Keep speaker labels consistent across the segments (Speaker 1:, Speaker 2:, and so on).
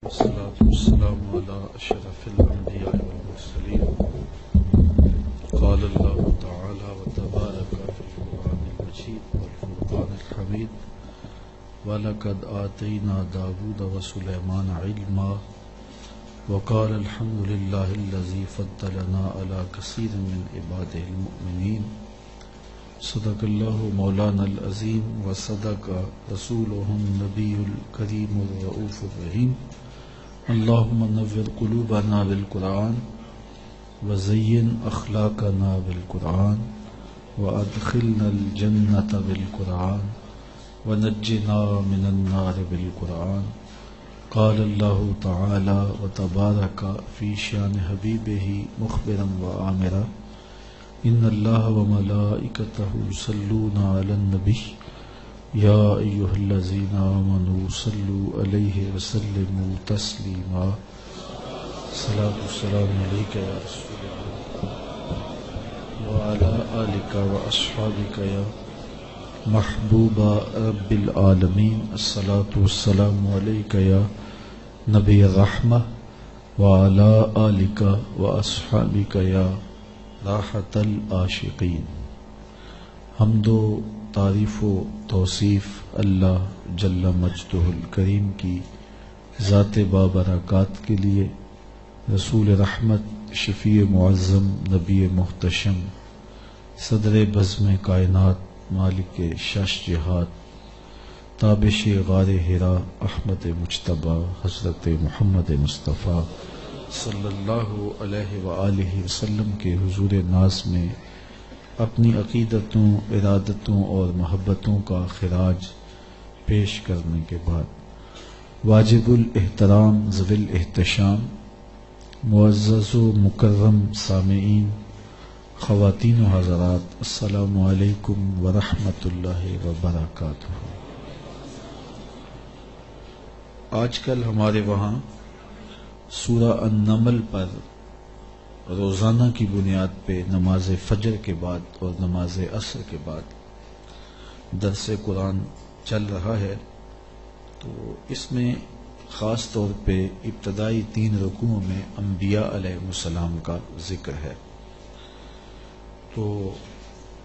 Speaker 1: والصلاة والسلام على أشرف الأنبياء والمرسلين. قال الله تعالى وتبارك في القرآن المجيد والفرقان الحميد ولقد آتينا داود وسليمان علما وقال الحمد لله الذي فضلنا على كثير من عباده المؤمنين. صدق الله مولانا العظيم وصدق رسوله النبي الكريم الرؤوف الرحيم. اللهم نور قلوبنا بالقرآن وزين أخلاقنا بالقرآن وأدخلنا الجنة بالقرآن ونجنا من النار بالقرآن. قال الله تعالى وتبارك في شان حبيبه مخبرا وآمرا إن الله وملائكته يصلون على النبي يا أيها الذين آمنوا صلوا عليه وسلموا تسليما. صلاة والسلام عليك يا رسول الله وعلى آلك وأصحابك يا محبوب رب العالمين. الصلاة والسلام عليك يا نبي الرحمة وعلى آلك وأصحابك يا راحت العاشقین. حمد و تعریف و توصیف اللہ جل مجدہ الکریم کی ذات بابرکات کے لیے، رسول رحمت شفیع معظم نبی محتشم صدر بزم کائنات مالک شش جہات تابش غار حرا احمد مجتبی حضرت محمد مصطفیٰ صلی اللہ علیہ وآلہ وسلم کے حضور ناز میں اپنی عقیدتوں، ارادتوں اور محبتوں کا خراج پیش کرنے کے بعد، واجب الاحترام ذوی الاحتشام معزز و مکرم سامعین، خواتین و حضرات، السلام علیکم ورحمۃ اللہ وبرکاتہ. آج کل ہمارے وہاں سورہ النمل پر روزانہ کی بنیاد پہ نماز فجر کے بعد اور نماز عصر کے بعد درس قرآن چل رہا ہے. تو اس میں خاص طور پہ ابتدائی 3 رکوعوں میں انبیاء علیہ السلام کا ذکر ہے. تو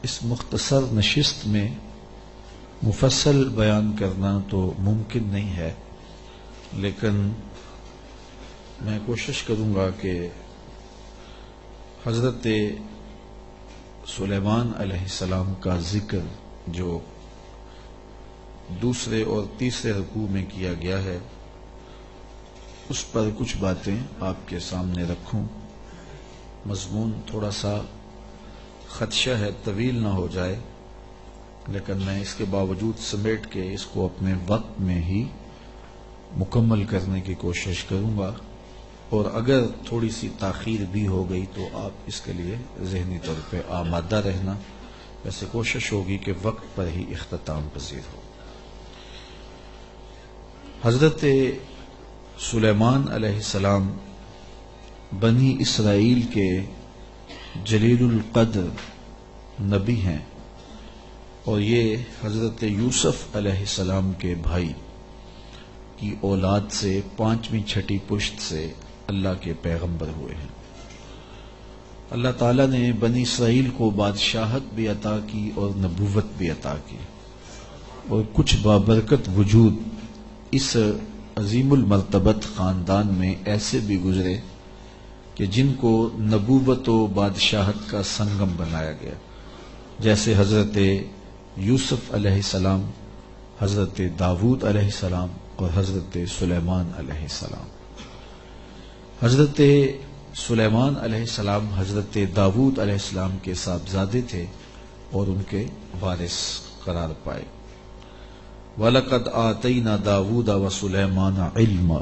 Speaker 1: اس مختصر نشست میں مفصل بیان کرنا تو ممکن نہیں ہے، لیکن میں کوشش کروں گا کہ حضرت سلیمان علیہ السلام کا ذکر جو دوسرے اور تیسرے رکوع میں کیا گیا ہے اس پر کچھ باتیں آپ کے سامنے رکھوں. مضمون تھوڑا سا خدشہ ہے طویل نہ ہو جائے، لیکن میں اس کے باوجود سمیٹ کے اس کو اپنے وقت میں ہی مکمل کرنے کی کوشش کروں گا، اور اگر تھوڑی سی تاخیر بھی ہو گئی تو آپ اس کے لیے ذہنی طور پہ آمادہ رہنا. ویسے کوشش ہوگی کہ وقت پر ہی اختتام پذیر ہو. حضرت سلیمان علیہ السلام بنی اسرائیل کے جلیل القدر نبی ہیں، اور یہ حضرت یوسف علیہ السلام کے بھائی کی اولاد سے 5ویں 6ٹھی پشت سے اللہ کے پیغمبر ہوئے ہیں. اللہ تعالیٰ نے بنی اسرائیل کو بادشاہت بھی عطا کی اور نبوت بھی عطا کی، اور کچھ بابرکت وجود اس عظیم المرتبت خاندان میں ایسے بھی گزرے کہ جن کو نبوت و بادشاہت کا سنگم بنایا گیا، جیسے حضرت یوسف علیہ السلام، حضرت داود علیہ السلام اور حضرت سلیمان علیہ السلام. حضرت سلیمان علیہ السلام حضرت داود علیہ السلام کے صاحبزادے تھے اور ان کے وارث قرار پائے. وَلَقَدْ آتَيْنَا دَاوُودَ وَسُلَيْمَانَ عِلْمًا.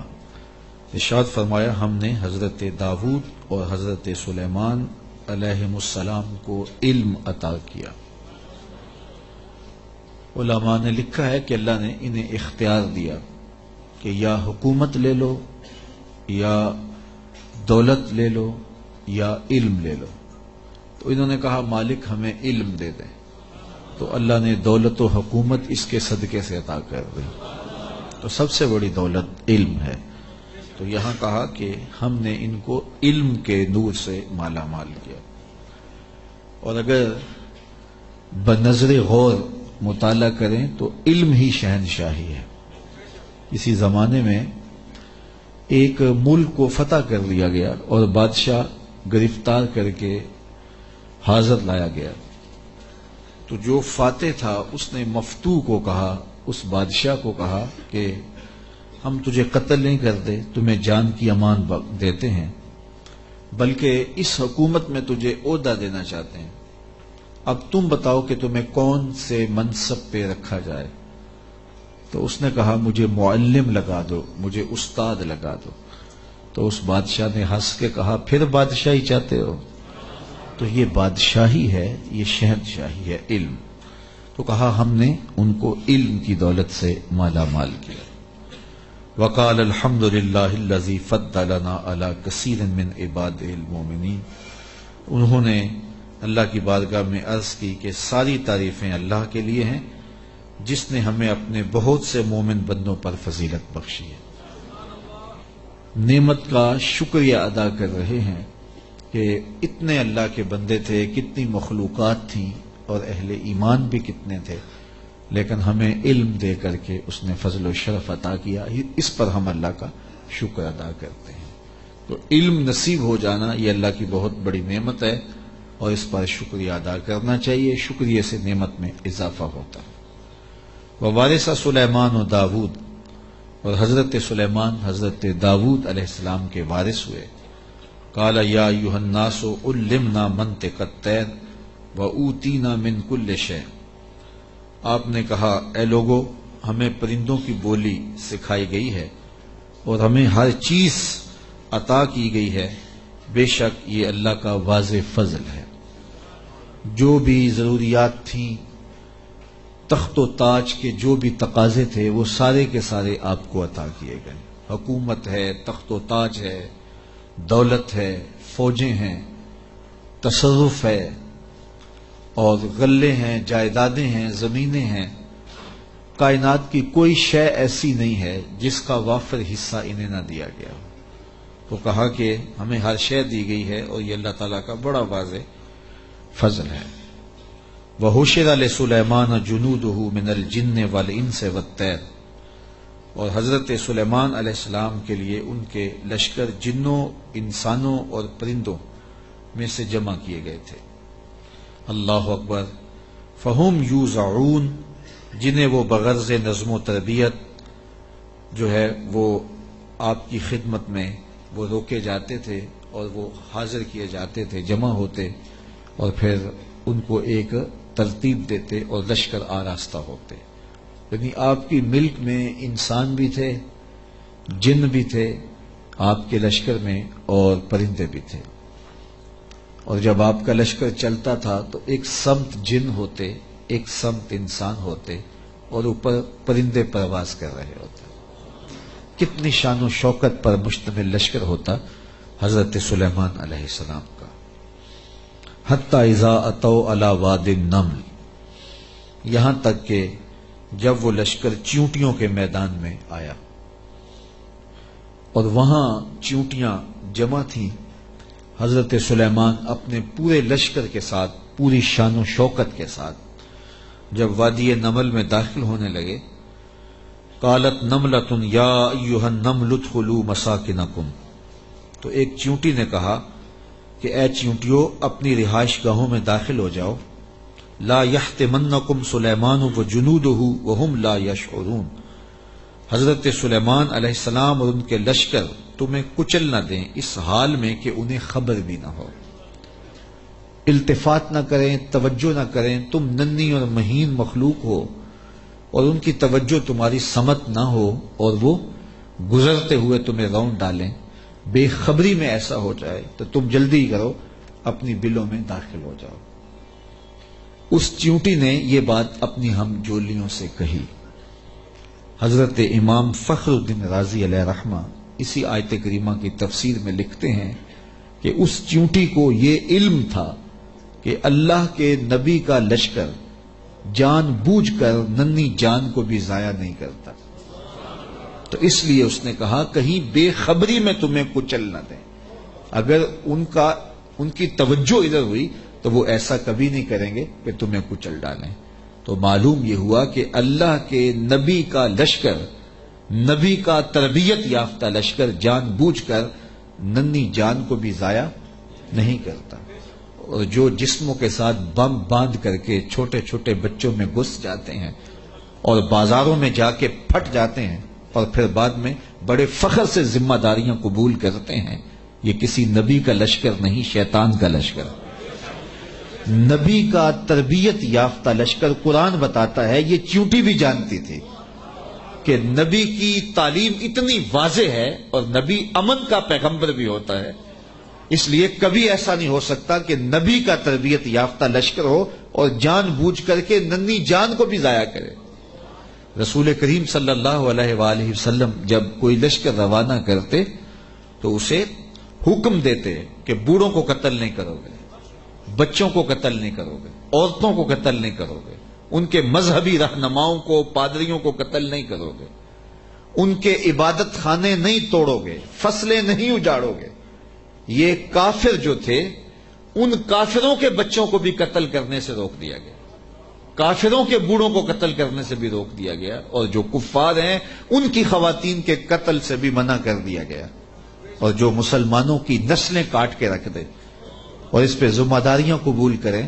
Speaker 1: ارشاد فرمایا ہم نے حضرت داود اور حضرت سلیمان علیہ السلام کو علم عطا کیا. علماء نے لکھا ہے کہ اللہ نے انہیں اختیار دیا کہ یا حکومت لے لو، یا دولت لے لو، یا علم لے لو. تو انہوں نے کہا مالک ہمیں علم دے دیں، تو اللہ نے دولت و حکومت اس کے صدقے سے عطا کر دی. تو سب سے بڑی دولت علم ہے. تو یہاں کہا کہ ہم نے ان کو علم کے نور سے مالا مال کیا. اور اگر بنظر غور مطالعہ کریں تو علم ہی شہنشاہی ہے. اسی زمانے میں ایک ملک کو فتح کر لیا گیا اور بادشاہ گرفتار کر کے حاضر لایا گیا. تو جو فاتح تھا اس نے مفتوح کو کہا، اس بادشاہ کو کہا کہ ہم تجھے قتل نہیں کرتے، تمہیں جان کی امان دیتے ہیں، بلکہ اس حکومت میں تجھے عہدہ دینا چاہتے ہیں. اب تم بتاؤ کہ تمہیں کون سے منصب پہ رکھا جائے. تو اس نے کہا مجھے معلم لگا دو، مجھے استاد لگا دو. تو اس بادشاہ نے ہنس کے کہا پھر بادشاہی چاہتے ہو؟ تو یہ بادشاہی ہے، یہ شہنشاہی ہے علم. تو کہا ہم نے ان کو علم کی دولت سے مالا مال کیا. وقال الحمد للہ الذی فضلنا علی کثیر من عبادہ المؤمنین. انہوں نے اللہ کی بارگاہ میں عرض کی کہ ساری تعریفیں اللہ کے لیے ہیں جس نے ہمیں اپنے بہت سے مومن بندوں پر فضیلت بخشی ہے. نعمت کا شکریہ ادا کر رہے ہیں کہ اتنے اللہ کے بندے تھے، کتنی مخلوقات تھیں اور اہل ایمان بھی کتنے تھے، لیکن ہمیں علم دے کر کے اس نے فضل و شرف عطا کیا. اس پر ہم اللہ کا شکر ادا کرتے ہیں. تو علم نصیب ہو جانا یہ اللہ کی بہت بڑی نعمت ہے اور اس پر شکریہ ادا کرنا چاہیے. شکریہ سے نعمت میں اضافہ ہوتا ہے. ووارث سلیمان و داود، اور حضرت سلیمان حضرت داود علیہ السلام کے وارث ہوئے. قال یا ایھا الناس علمنا منطق الطیر واوتینا من کل شیء. آپ نے کہا اے لوگو، ہمیں پرندوں کی بولی سکھائی گئی ہے اور ہمیں ہر چیز عطا کی گئی ہے. بے شک یہ اللہ کا واضح فضل ہے. جو بھی ضروریات تھیں، تخت و تاج کے جو بھی تقاضے تھے، وہ سارے کے سارے آپ کو عطا کیے گئے. حکومت ہے، تخت و تاج ہے، دولت ہے، فوجیں ہیں، تصرف ہے، اور غلے ہیں، جائیدادیں ہیں، زمینیں ہیں. کائنات کی کوئی شے ایسی نہیں ہے جس کا وافر حصہ انہیں نہ دیا گیا. تو کہا کہ ہمیں ہر شے دی گئی ہے اور یہ اللہ تعالیٰ کا بڑا واضح فضل ہے. وَحُشِرَ لِسُلَيْمَانَ جُنُودُهُ مِنَ الْجِنِّ وَالْإِنسِ وَالطَّيْرِ. اور حضرت سلیمان علیہ السلام کے لیے ان کے لشکر جنوں، انسانوں اور پرندوں میں سے جمع کیے گئے تھے. اللہ اکبر. فَهُمْ يُوزَعُونَ، جنہیں وہ بغرض نظم و تربیت جو ہے وہ آپ کی خدمت میں وہ روکے جاتے تھے اور وہ حاضر کیے جاتے تھے، جمع ہوتے اور پھر ان کو ایک ترتیب دیتے اور لشکر آراستہ ہوتے. یعنی آپ کی ملک میں انسان بھی تھے، جن بھی تھے آپ کے لشکر میں، اور پرندے بھی تھے. اور جب آپ کا لشکر چلتا تھا تو ایک سمت جن ہوتے، ایک سمت انسان ہوتے، اور اوپر پرندے پرواز کر رہے ہوتے. کتنی شان و شوکت پر مشتمل لشکر ہوتا حضرت سلیمان علیہ السلام کا. حتی اذا اتوا علی واد النمل، یہاں تک کہ جب وہ لشکر چیونٹیوں کے میدان میں آیا اور وہاں چیونٹیاں جمع تھیں، حضرت سلیمان اپنے پورے لشکر کے ساتھ، پوری شان و شوکت کے ساتھ جب وادی نمل میں داخل ہونے لگے، قالت نملۃ یا ایھا النمل ادخلوا مساکنکم. تو ایک چیونٹی نے کہا کہ اے چیونٹیوں، اپنی رہائش گاہوں میں داخل ہو جاؤ. لا یحطمنکم سلیمان وجنودہ وہم لا یشعرون. حضرت سلیمان علیہ السلام اور ان کے لشکر تمہیں کچل نہ دیں اس حال میں کہ انہیں خبر بھی نہ ہو. التفات نہ کریں، توجہ نہ کریں. تم ننھی اور مہین مخلوق ہو اور ان کی توجہ تمہاری سمت نہ ہو اور وہ گزرتے ہوئے تمہیں رون ڈالیں. بے خبری میں ایسا ہو جائے تو تم جلدی کرو، اپنی بلوں میں داخل ہو جاؤ. اس چیونٹی نے یہ بات اپنی ہم جولیوں سے کہی. حضرت امام فخر الدین رازی علیہ رحمہ اسی آیت کریمہ کی تفسیر میں لکھتے ہیں کہ اس چیونٹی کو یہ علم تھا کہ اللہ کے نبی کا لشکر جان بوجھ کر ننھی جان کو بھی ضائع نہیں کرتا. تو اس لیے اس نے کہا کہیں بے خبری میں تمہیں کچل نہ دیں. اگر ان کی توجہ ادھر ہوئی تو وہ ایسا کبھی نہیں کریں گے کہ تمہیں کچل ڈالیں. تو معلوم یہ ہوا کہ اللہ کے نبی کا لشکر، نبی کا تربیت یافتہ لشکر جان بوجھ کر ننھی جان کو بھی ضائع نہیں کرتا. اور جو جسموں کے ساتھ بم باندھ کر کے چھوٹے چھوٹے بچوں میں گھس جاتے ہیں اور بازاروں میں جا کے پھٹ جاتے ہیں اور پھر بعد میں بڑے فخر سے ذمہ داریاں قبول کرتے ہیں، یہ کسی نبی کا لشکر نہیں، شیطان کا لشکر. نبی کا تربیت یافتہ لشکر قرآن بتاتا ہے، یہ چیونٹی بھی جانتی تھی کہ نبی کی تعلیم اتنی واضح ہے اور نبی امن کا پیغمبر بھی ہوتا ہے، اس لیے کبھی ایسا نہیں ہو سکتا کہ نبی کا تربیت یافتہ لشکر ہو اور جان بوجھ کر کے ننھی جان کو بھی ضائع کرے. رسول کریم صلی اللہ علیہ وآلہ وسلم جب کوئی لشکر روانہ کرتے تو اسے حکم دیتے کہ بوڑھوں کو قتل نہیں کرو گے، بچوں کو قتل نہیں کرو گے، عورتوں کو قتل نہیں کرو گے، ان کے مذہبی رہنماؤں کو، پادریوں کو قتل نہیں کرو گے، ان کے عبادت خانے نہیں توڑو گے، فصلیں نہیں اجاڑو گے. یہ کافر جو تھے ان کافروں کے بچوں کو بھی قتل کرنے سے روک دیا گیا، کافروں کے بوڑھوں کو قتل کرنے سے بھی روک دیا گیا، اور جو کفار ہیں ان کی خواتین کے قتل سے بھی منع کر دیا گیا. اور جو مسلمانوں کی نسلیں کاٹ کے رکھ دے اور اس پہ ذمہ داریاں قبول کریں،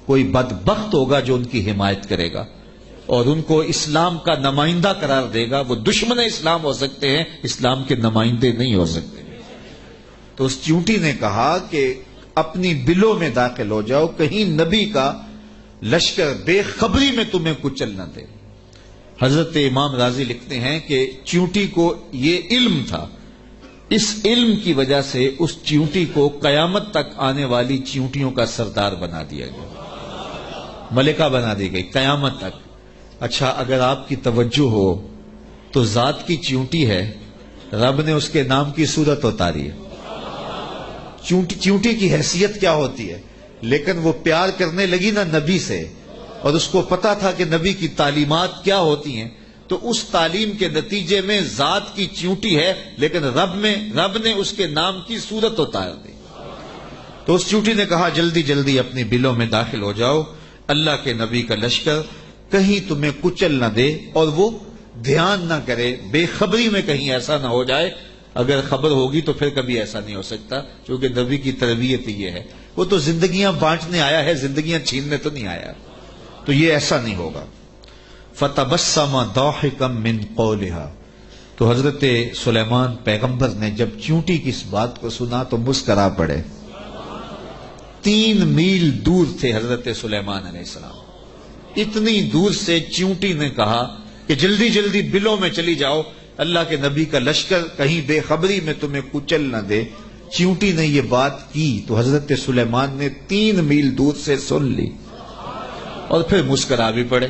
Speaker 1: کوئی بدبخت ہوگا جو ان کی حمایت کرے گا اور ان کو اسلام کا نمائندہ قرار دے گا. وہ دشمن اسلام ہو سکتے ہیں، اسلام کے نمائندے نہیں ہو سکتے. تو اس چیونٹی نے کہا کہ اپنی بلوں میں داخل ہو جاؤ، کہیں نبی کا لشکر بے خبری میں تمہیں کچل نہ دے. حضرت امام راضی لکھتے ہیں کہ چیونٹی کو یہ علم تھا، اس علم کی وجہ سے اس چیونٹی کو قیامت تک آنے والی چیونٹیوں کا سردار بنا دیا گیا، ملکہ بنا دی گئی قیامت تک. اچھا، اگر آپ کی توجہ ہو تو ذات کی چیونٹی ہے، رب نے اس کے نام کی صورت اتاری ہے. چیونٹی کی حیثیت کیا ہوتی ہے، لیکن وہ پیار کرنے لگی نا نبی سے، اور اس کو پتا تھا کہ نبی کی تعلیمات کیا ہوتی ہیں، تو اس تعلیم کے نتیجے میں ذات کی چیونٹی ہے لیکن رب نے اس کے نام کی صورت اتار دی. تو اس چیونٹی نے کہا جلدی جلدی اپنی بلوں میں داخل ہو جاؤ، اللہ کے نبی کا لشکر کہیں تمہیں کچل نہ دے اور وہ دھیان نہ کرے، بے خبری میں کہیں ایسا نہ ہو جائے. اگر خبر ہوگی تو پھر کبھی ایسا نہیں ہو سکتا، کیونکہ نبی کی تربیت یہ ہے. وہ تو زندگیاں بانٹنے آیا ہے، زندگیاں چھیننے تو نہیں آیا، تو یہ ایسا نہیں ہوگا. فَتَبَسَّمَ ضَاحِكًا مِّن قَوْلِهَا. تو حضرت سلیمان پیغمبر نے جب چیونٹی کی اس بات کو سنا تو مسکرا پڑے. 3 میل دور تھے حضرت سلیمان علیہ السلام، اتنی دور سے چیونٹی نے کہا کہ جلدی جلدی بلوں میں چلی جاؤ، اللہ کے نبی کا لشکر کہیں بے خبری میں تمہیں کچل نہ دے. چیونٹی نے یہ بات کی تو حضرت سلیمان نے 3 میل دور سے سن لی اور پھر مسکرا بھی پڑے.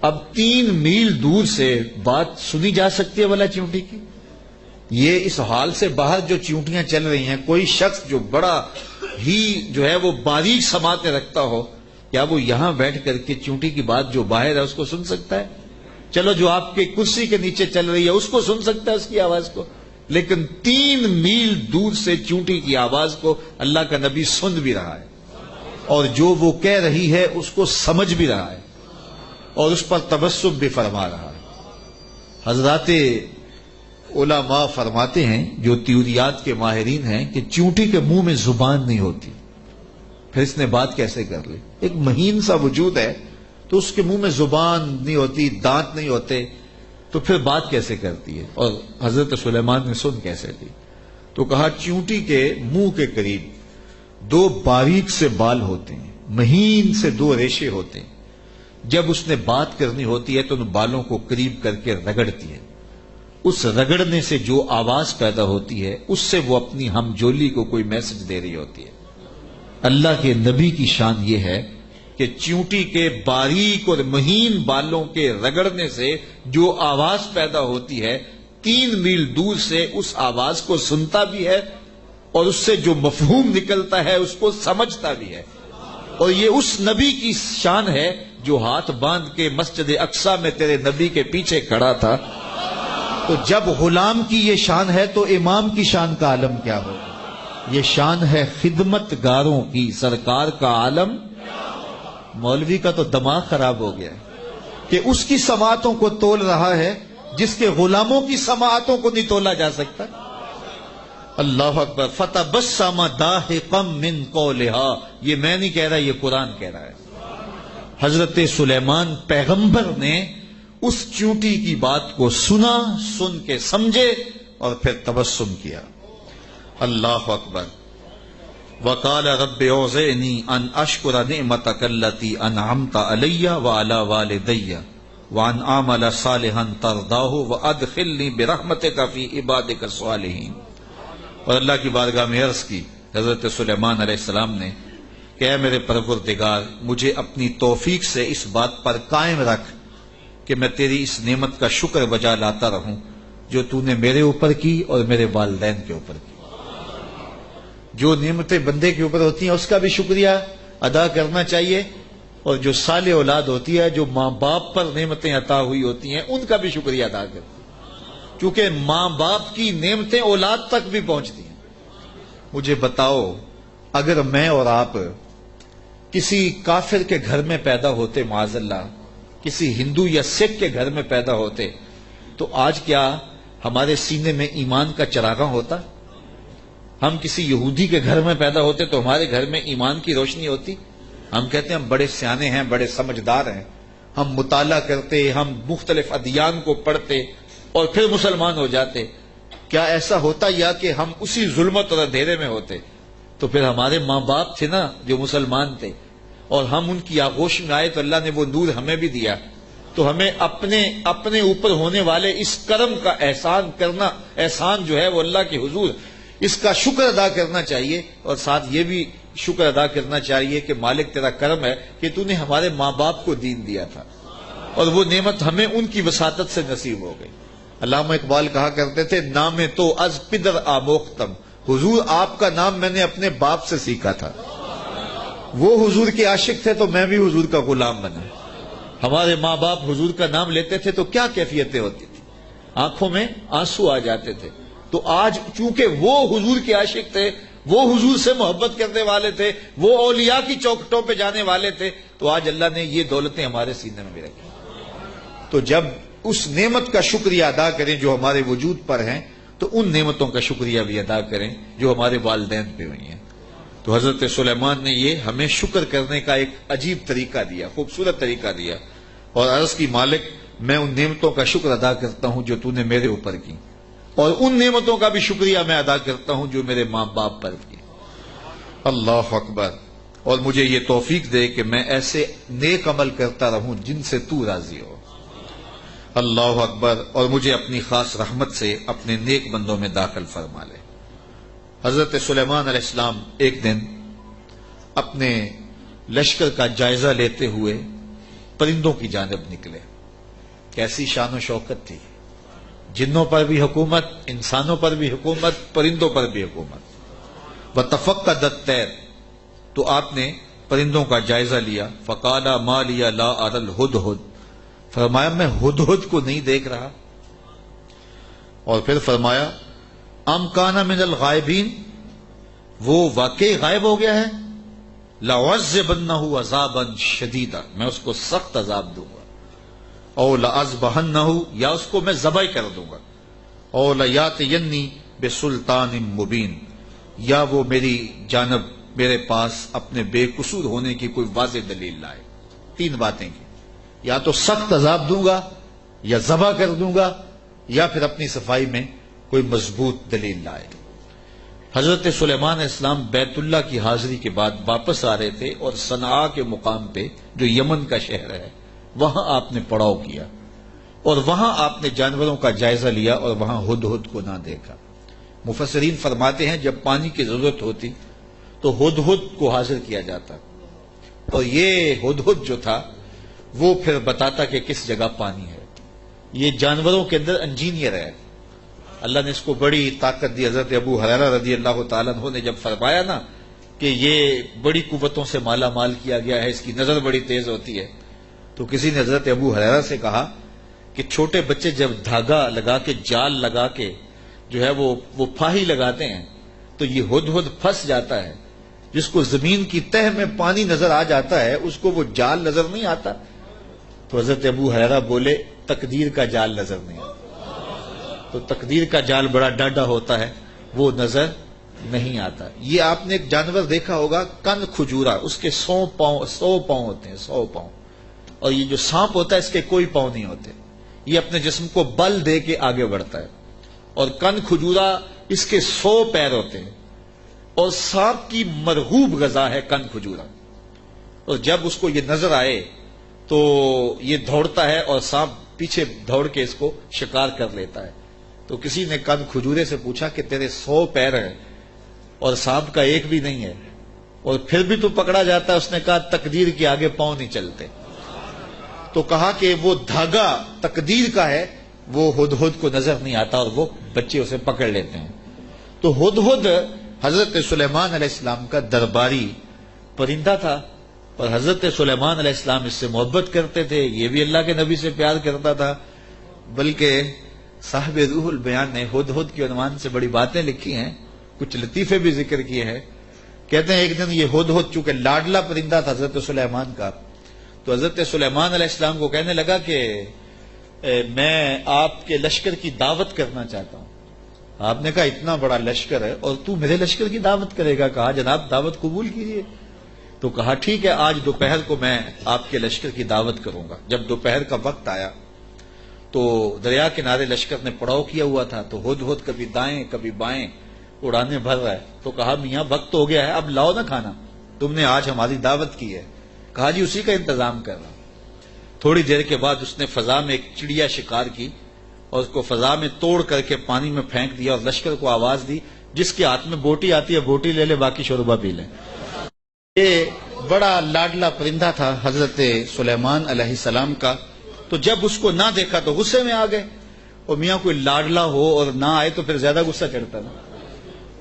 Speaker 1: اب 3 میل دور سے بات سنی جا سکتی ہے بھلا چیونٹی کی؟ یہ اس حال سے باہر جو چیونٹیاں چل رہی ہیں، کوئی شخص جو بڑا ہی جو ہے وہ باریک سماعتیں رکھتا ہو، کیا وہ یہاں بیٹھ کر کے چیونٹی کی بات جو باہر ہے اس کو سن سکتا ہے؟ چلو جو آپ کے کرسی کے نیچے چل رہی ہے اس کو سن سکتا ہے، اس کی آواز کو، لیکن 3 میل دور سے چیونٹی کی آواز کو اللہ کا نبی سن بھی رہا ہے اور جو وہ کہہ رہی ہے اس کو سمجھ بھی رہا ہے اور اس پر تبسم بھی فرما رہا ہے. حضرات علماء فرماتے ہیں جو تیوریات کے ماہرین ہیں کہ چیونٹی کے منہ میں زبان نہیں ہوتی، پھر اس نے بات کیسے کر لی؟ ایک مہین سا وجود ہے تو اس کے منہ میں زبان نہیں ہوتی، دانت نہیں ہوتے، تو پھر بات کیسے کرتی ہے؟ اور حضرت سلیمان نے سن کیسے لی؟ تو کہا چیونٹی کے منہ کے قریب 2 باریک سے بال ہوتے ہیں، مہین سے 2 ریشے ہوتے ہیں. جب اس نے بات کرنی ہوتی ہے تو ان بالوں کو قریب کر کے رگڑتی ہے، اس رگڑنے سے جو آواز پیدا ہوتی ہے اس سے وہ اپنی ہم جولی کو کوئی میسج دے رہی ہوتی ہے. اللہ کے نبی کی شان یہ ہے کہ چیونٹی کے باریک اور مہین بالوں کے رگڑنے سے جو آواز پیدا ہوتی ہے 3 میل دور سے اس آواز کو سنتا بھی ہے اور اس سے جو مفہوم نکلتا ہے اس کو سمجھتا بھی ہے. اور یہ اس نبی کی شان ہے جو ہاتھ باندھ کے مسجد اقصی میں تیرے نبی کے پیچھے کھڑا تھا تو جب غلام کی یہ شان ہے تو امام کی شان کا عالم کیا ہوگا؟ یہ شان ہے خدمت گاروں کی، سرکار کا عالم۔ مولوی کا تو دماغ خراب ہو گیا ہے کہ اس کی سماعتوں کو تول رہا ہے جس کے غلاموں کی سماعتوں کو نہیں تولا جا سکتا۔ اللہ اکبر۔ فتبسم ضاحکا من قولها، یہ میں نہیں کہہ رہا، یہ قرآن کہہ رہا ہے۔ حضرت سلیمان پیغمبر نے اس چونٹی کی بات کو سنا، سن کے سمجھے اور پھر تبسم کیا۔ اللہ اکبر۔ وقال رب اوزعنی ان اشکر نعمتک التی انعمت علی وعلی والدی وان اعمل صالحا ترضاہ وادخلنی برحمتک فی عبادک الصالحین۔ اور اللہ کی بارگاہ میں عرض کی حضرت سلیمان علیہ السلام نے کہ اے میرے پروردگار، مجھے اپنی توفیق سے اس بات پر قائم رکھ کہ میں تیری اس نعمت کا شکر بجا لاتا رہوں جو تو نے میرے اوپر کی اور میرے والدین کے اوپر کی۔ جو نعمتیں بندے کے اوپر ہوتی ہیں اس کا بھی شکریہ ادا کرنا چاہیے، اور جو صالح اولاد ہوتی ہے، جو ماں باپ پر نعمتیں عطا ہوئی ہوتی ہیں، ان کا بھی شکریہ ادا کرنا، کیونکہ ماں باپ کی نعمتیں اولاد تک بھی پہنچتی ہیں۔ مجھے بتاؤ، اگر میں اور آپ کسی کافر کے گھر میں پیدا ہوتے، معاذ اللہ کسی ہندو یا سکھ کے گھر میں پیدا ہوتے، تو آج کیا ہمارے سینے میں ایمان کا چراغاں ہوتا؟ ہم کسی یہودی کے گھر میں پیدا ہوتے تو ہمارے گھر میں ایمان کی روشنی ہوتی؟ ہم کہتے ہیں ہم بڑے سیانے ہیں، بڑے سمجھدار ہیں، ہم مطالعہ کرتے، ہم مختلف ادیان کو پڑھتے اور پھر مسلمان ہو جاتے۔ کیا ایسا ہوتا، یا کہ ہم اسی ظلمت اور اندھیرے میں ہوتے؟ تو پھر ہمارے ماں باپ تھے نا جو مسلمان تھے، اور ہم ان کی آغوش میں آئے تو اللہ نے وہ نور ہمیں بھی دیا۔ تو ہمیں اپنے اوپر ہونے والے اس کرم کا احسان کرنا، احسان جو ہے وہ اللہ کے حضور، اس کا شکر ادا کرنا چاہیے، اور ساتھ یہ بھی شکر ادا کرنا چاہیے کہ مالک تیرا کرم ہے کہ تو نے ہمارے ماں باپ کو دین دیا تھا، اور وہ نعمت ہمیں ان کی وساطت سے نصیب ہو گئی۔ علامہ اقبال کہا کرتے تھے، نام تو از پدر آموختم، حضور آپ کا نام میں نے اپنے باپ سے سیکھا تھا۔ وہ حضور کے عاشق تھے تو میں بھی حضور کا غلام بنا۔ ہمارے ماں باپ حضور کا نام لیتے تھے تو کیا کیفیتیں ہوتی تھی، آنکھوں میں آنسو آ جاتے تھے۔ تو آج چونکہ وہ حضور کے عاشق تھے، وہ حضور سے محبت کرنے والے تھے، وہ اولیاء کی چوکھٹوں پہ جانے والے تھے، تو آج اللہ نے یہ دولتیں ہمارے سینے میں بھی رکھی۔ تو جب اس نعمت کا شکریہ ادا کریں جو ہمارے وجود پر ہیں، تو ان نعمتوں کا شکریہ بھی ادا کریں جو ہمارے والدین پہ ہوئی ہیں۔ تو حضرت سلیمان نے یہ ہمیں شکر کرنے کا ایک عجیب طریقہ دیا، خوبصورت طریقہ دیا، اور عرض کی مالک میں ان نعمتوں کا شکر ادا کرتا ہوں جو تو نے میرے اوپر کی، اور ان نعمتوں کا بھی شکریہ میں ادا کرتا ہوں جو میرے ماں باپ پر کی۔ اللہ اکبر۔ اور مجھے یہ توفیق دے کہ میں ایسے نیک عمل کرتا رہوں جن سے تو راضی ہو۔ اللہ اکبر۔ اور مجھے اپنی خاص رحمت سے اپنے نیک بندوں میں داخل فرما لے۔ حضرت سلیمان علیہ السلام ایک دن اپنے لشکر کا جائزہ لیتے ہوئے پرندوں کی جانب نکلے۔ کیسی شان و شوکت تھی، جنوں پر بھی حکومت، انسانوں پر بھی حکومت، پرندوں پر بھی حکومت۔ وَتَفَقَّدَ الطَّيْرَ، تو آپ نے پرندوں کا جائزہ لیا۔ فَقَالَ مَا لِيَ لَا أَرَى الْهُدْهُدْ، فرمایا میں ہدہد کو نہیں دیکھ رہا۔ اور پھر فرمایا ام کان من الغائبین، وہ واقعی غائب ہو گیا ہے، لَأُعَذِّبَنَّهُ عَذَابًا شَدِيدًا، میں اس کو سخت عذاب دوں گا، او لَأَذْبَحَنَّهُ، یا اس کو میں ذبح کر دوں گا، او لَيَأْتِيَنِّي بِسُلْطَانٍ مُبِينٍ، یا وہ میری جانب میرے پاس اپنے بے قصور ہونے کی کوئی واضح دلیل لائے۔ تین باتیں کی، یا تو سخت عذاب دوں گا، یا ذبح کر دوں گا، یا پھر اپنی صفائی میں کوئی مضبوط دلیل لائے۔ حضرت سلیمان علیہ السلام بیت اللہ کی حاضری کے بعد واپس آ رہے تھے، اور صنعاء کے مقام پہ جو یمن کا شہر ہے وہاں آپ نے پڑاؤ کیا، اور وہاں آپ نے جانوروں کا جائزہ لیا، اور وہاں ہدہد کو نہ دیکھا۔ مفسرین فرماتے ہیں جب پانی کی ضرورت ہوتی تو ہدہد کو حاضر کیا جاتا، اور یہ ہدہد جو تھا وہ پھر بتاتا کہ کس جگہ پانی ہے۔ یہ جانوروں کے اندر انجینئر ہے، اللہ نے اس کو بڑی طاقت دی۔ حضرت ابو ہریرہ رضی اللہ تعالیٰ عنہ نے جب فرمایا نا کہ یہ بڑی قوتوں سے مالا مال کیا گیا ہے، اس کی نظر بڑی تیز ہوتی ہے، تو کسی نے حضرت ابو ہریرہ سے کہا کہ چھوٹے بچے جب دھاگا لگا کے جال لگا کے جو ہے وہ پھاہی لگاتے ہیں تو یہ ہدہد پھنس جاتا ہے. جس کو زمین کی تہ میں پانی نظر آ جاتا ہے اس کو وہ جال نظر نہیں آتا. تو حضرت ابو ہریرہ بولے تقدیر کا جال نظر نہیں آتا. تو تقدیر کا جال بڑا ڈاڈا ہوتا ہے، وہ نظر نہیں آتا. یہ آپ نے ایک جانور دیکھا ہوگا کن کھجورا، اس کے 100 پاؤں ہوتے ہیں، 100 پاؤں. اور یہ جو سانپ ہوتا ہے اس کے کوئی پاؤں نہیں ہوتے. یہ اپنے جسم کو بل دے کے آگے بڑھتا ہے. اور کن کھجورا اس کے 100 پیر ہوتے ہیں. اور سانپ کی مرغوب غذا ہے کن کھجورا. اور جب اس کو یہ نظر آئے تو یہ دوڑتا ہے اور سانپ پیچھے دوڑ کے اس کو شکار کر لیتا ہے. تو کسی نے کن کھجورے سے پوچھا کہ تیرے 100 پیر ہیں اور سانپ کا ایک بھی نہیں ہے اور پھر بھی تو پکڑا جاتا ہے. اس نے کہا تقدیر کے آگے پاؤں نہیں چلتے. تو کہا کہ وہ دھاگا تقدیر کا ہے، وہ ہدہد کو نظر نہیں آتا اور وہ بچے اسے پکڑ لیتے ہیں. تو ہدہد حضرت سلیمان علیہ السلام کا درباری پرندہ تھا اور حضرت سلیمان علیہ السلام اس سے محبت کرتے تھے. یہ بھی اللہ کے نبی سے پیار کرتا تھا. بلکہ صاحب روح البیان نے ہدہد کے عنوان سے بڑی باتیں لکھی ہیں، کچھ لطیفے بھی ذکر کیے ہیں. کہتے ہیں ایک دن یہ ہدہد چونکہ لاڈلا پرندہ تھا حضرت سلیمان کا، تو حضرت سلیمان علیہ السلام کو کہنے لگا کہ میں آپ کے لشکر کی دعوت کرنا چاہتا ہوں. آپ نے کہا اتنا بڑا لشکر ہے اور تو میرے لشکر کی دعوت کرے گا؟ کہا جناب دعوت قبول کیجیے. تو کہا ٹھیک ہے، آج دوپہر کو میں آپ کے لشکر کی دعوت کروں گا. جب دوپہر کا وقت آیا تو دریا کنارے لشکر نے پڑاؤ کیا ہوا تھا. تو ہدہد کبھی دائیں کبھی بائیں اڑانے بھر رہا ہے. تو کہا میاں وقت ہو گیا ہے، اب لاؤ نا کھانا، تم نے آج ہماری دعوت کی ہے. کہا جی اسی کا انتظام کر رہا. تھوڑی دیر کے بعد اس نے فضا میں ایک چڑیا شکار کی اور اس کو فضا میں توڑ کر کے پانی میں پھینک دیا اور لشکر کو آواز دی جس کے ہاتھ میں بوٹی آتی ہے بوٹی لے لے، باقی شوربہ پی لے. یہ بڑا لاڈلا پرندہ تھا حضرت سلیمان علیہ السلام کا. تو جب اس کو نہ دیکھا تو غصے میں آ گئے. اور میاں کوئی لاڈلا ہو اور نہ آئے تو پھر زیادہ غصہ چڑھتا نا.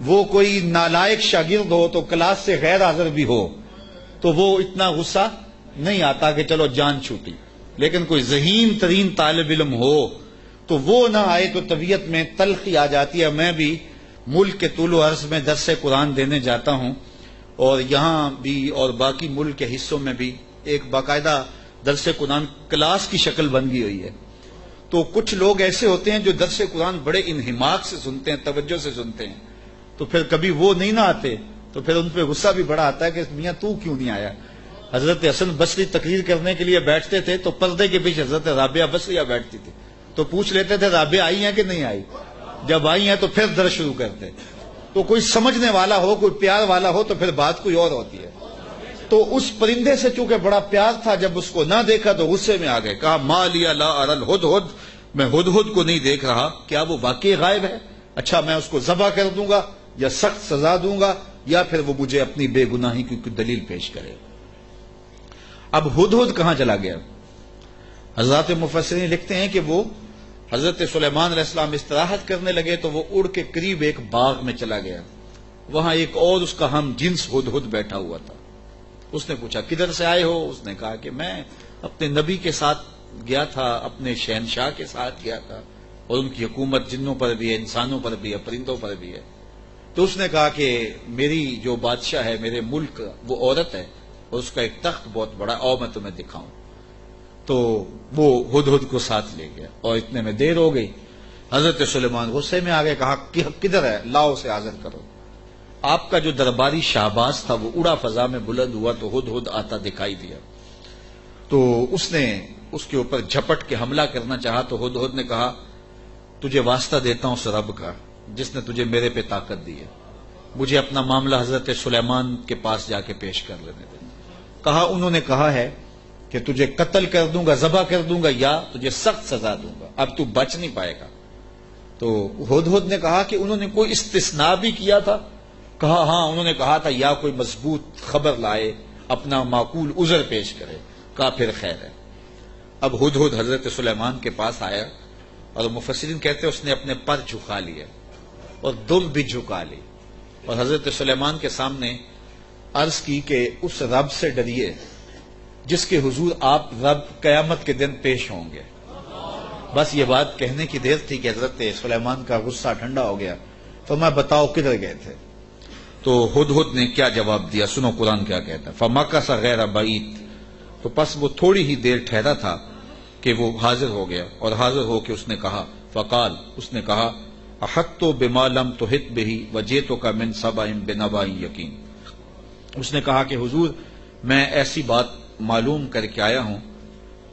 Speaker 1: وہ کوئی نالائق شاگرد ہو تو کلاس سے غیر حاضر بھی ہو تو وہ اتنا غصہ نہیں آتا کہ چلو جان چھوٹی. لیکن کوئی ذہین ترین طالب علم ہو تو وہ نہ آئے تو طبیعت میں تلخی آ جاتی ہے. میں بھی ملک کے طول و عرض میں درس قرآن دینے جاتا ہوں اور یہاں بھی اور باقی ملک کے حصوں میں بھی ایک باقاعدہ درس قرآن کلاس کی شکل بن گئی ہوئی ہے. تو کچھ لوگ ایسے ہوتے ہیں جو درس قرآن بڑے انہماک سے سنتے ہیں، توجہ سے سنتے ہیں. تو پھر کبھی وہ نہیں نہ آتے تو پھر ان پہ غصہ بھی بڑا آتا ہے کہ میاں تو کیوں نہیں آیا. حضرت حسن بصری تقریر کرنے کے لیے بیٹھتے تھے تو پردے کے پیچھے حضرت رابعہ بصریہ بیٹھتی تھی. تو پوچھ لیتے تھے رابعہ آئی ہیں کہ نہیں آئی. جب آئی ہیں تو پھر درس شروع کرتے. تو کوئی سمجھنے والا ہو، کوئی پیار والا ہو تو پھر بات کوئی اور ہوتی ہے. تو اس پرندے سے چونکہ بڑا پیار تھا، جب اس کو نہ دیکھا تو غصے میں آ گئے. کہا ما لیا لا اری الہدہد، میں ہدہد کو نہیں دیکھ رہا، کیا وہ واقعی غائب ہے؟ اچھا میں اس کو ذبح کر دوں گا یا سخت سزا دوں گا یا پھر وہ مجھے اپنی بے گناہی کی کوئی دلیل پیش کرے. اب ہدہد کہاں چلا گیا؟ حضرات مفسرین لکھتے ہیں کہ وہ حضرت سلیمان علیہ السلام استراحت کرنے لگے تو وہ اڑ کے قریب ایک باغ میں چلا گیا. وہاں ایک اور اس کا ہم جنس ہدہد بیٹھا ہوا تھا. اس نے پوچھا کدھر سے آئے ہو؟ اس نے کہا کہ میں اپنے نبی کے ساتھ گیا تھا، اپنے شہنشاہ کے ساتھ گیا تھا اور ان کی حکومت جنوں پر بھی ہے، انسانوں پر بھی ہے، پرندوں پر بھی ہے. تو اس نے کہا کہ میری جو بادشاہ ہے میرے ملک وہ عورت ہے اور اس کا ایک تخت بہت بڑا، اور میں تمہیں دکھاؤں. تو وہ ہدہد کو ساتھ لے گیا اور اتنے میں دیر ہو گئی. حضرت سلیمان غصے میں آ گئے. کہا کدھر ہے؟ لاؤ اسے حاضر کرو. آپ کا جو درباری شہباز تھا وہ اڑا فضا میں بلند ہوا تو ہدہد آتا دکھائی دیا. تو اس نے اس کے اوپر جھپٹ کے حملہ کرنا چاہا تو ہدہد نے کہا تجھے واسطہ دیتا ہوں اس رب کا جس نے تجھے میرے پہ طاقت دی ہے، مجھے اپنا معاملہ حضرت سلیمان کے پاس جا کے پیش کر لینے دے. کہا انہوں نے کہا ہے کہ تجھے قتل کر دوں گا، ذبح کر دوں گا یا تجھے سخت سزا دوں گا، اب تو بچ نہیں پائے گا. تو ہدہد نے کہا کہ انہوں نے کوئی استثناء بھی کیا تھا؟ کہا ہاں انہوں نے کہا تھا یا کوئی مضبوط خبر لائے، اپنا معقول عذر پیش کرے. کہا پھر خیر ہے. اب ہدہد حضرت سلیمان کے پاس آیا اور مفسرین کہتے ہیں اس نے اپنے پر جھکا لیے اور دم بھی جھکا لی اور حضرت سلیمان کے سامنے عرض کی کہ اس رب سے ڈریے جس کے حضور آپ رب قیامت کے دن پیش ہوں گے. بس یہ بات کہنے کی دیر تھی کہ حضرت سلیمان کا غصہ ٹھنڈا ہو گیا. تو میں بتاؤ کدھر گئے تھے؟ تو ہدہد نے کیا جواب دیا، سنو قرآن کیا کہتا ہے. فمکث غیر بعید، تو پس وہ تھوڑی ہی دیر ٹھہرا تھا کہ وہ حاضر ہو گیا، اور حاضر ہو کے اس نے کہا، فقال، اس نے کہا، احطت بما لم تحط به وجئتک من سبأ بنبأ یقین. اس نے کہا کہ حضور میں ایسی بات معلوم کر کے آیا ہوں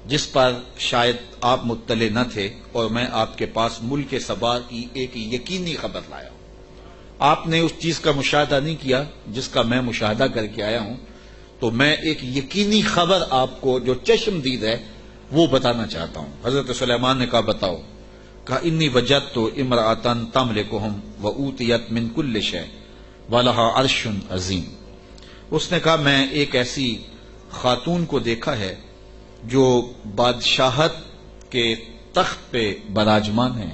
Speaker 1: جس پر شاید آپ مطلع نہ تھے، اور میں آپ کے پاس ملک سبا کی ایک یقینی خبر لایا ہوں. آپ نے اس چیز کا مشاہدہ نہیں کیا جس کا میں مشاہدہ کر کے آیا ہوں، تو میں ایک یقینی خبر آپ کو جو چشم دید ہے وہ بتانا چاہتا ہوں. حضرت سلیمان نے کہا بتاؤ. کہا انی وجدت امرأۃ تملکہم وأوتیت من کل شیء ولہا عرش عظیم. اس نے کہا میں ایک ایسی خاتون کو دیکھا ہے جو بادشاہت کے تخت پہ براجمان ہے.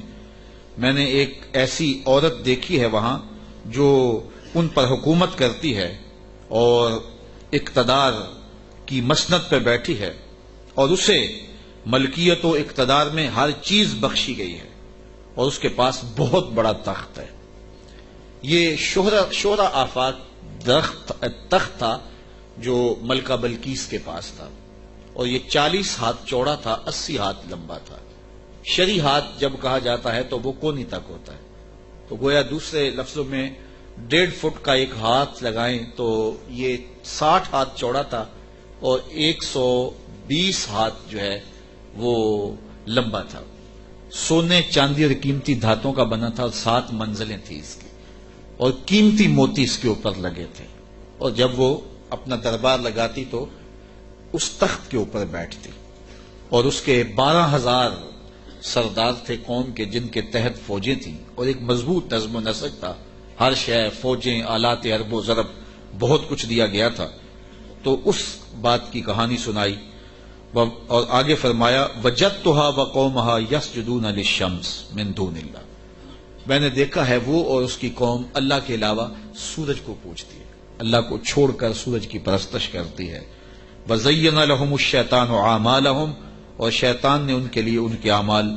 Speaker 1: میں نے ایک ایسی عورت دیکھی ہے وہاں جو ان پر حکومت کرتی ہے اور اقتدار کی مسند پہ بیٹھی ہے، اور اسے ملکیت و اقتدار میں ہر چیز بخشی گئی ہے، اور اس کے پاس بہت بڑا تخت ہے. یہ شہرہ آفاق تخت تھا جو ملکہ بلقیس کے پاس تھا، اور یہ 40 ہاتھ چوڑا تھا، 80 ہاتھ لمبا تھا. شرعی ہاتھ جب کہا جاتا ہے تو وہ کونی تک ہوتا ہے، تو گویا دوسرے لفظوں میں 1.5 فٹ کا ایک ہاتھ لگائیں تو یہ 60 ہاتھ چوڑا تھا، اور 120 ہاتھ جو ہے وہ لمبا تھا. سونے چاندی اور قیمتی دھاتوں کا بنا تھا، اور 7 منزلیں تھیں اس کی، اور قیمتی موتی اس کے اوپر لگے تھے. اور جب وہ اپنا دربار لگاتی تو اس تخت کے اوپر بیٹھتی، اور اس کے 12,000 سردار تھے قوم کے جن کے تحت فوجیں تھیں، اور ایک مضبوط نظم و نسق تھا. ہر شے، فوجیں، آلات حرب و ضرب، بہت کچھ دیا گیا تھا. تو اس بات کی کہانی سنائی، اور آگے فرمایا وجدتها وقومها يسجدون للشمس من دون اللہ. میں نے دیکھا ہے وہ اور اس کی قوم اللہ کے علاوہ سورج کو پوجتی ہے، اللہ کو چھوڑ کر سورج کی پرستش کرتی ہے. وَزَيَّنَ لَهُمُ الشَّيْطَانُ أَعْمَالَهُمْ، اور شیطان نے ان کے لیے ان کے اعمال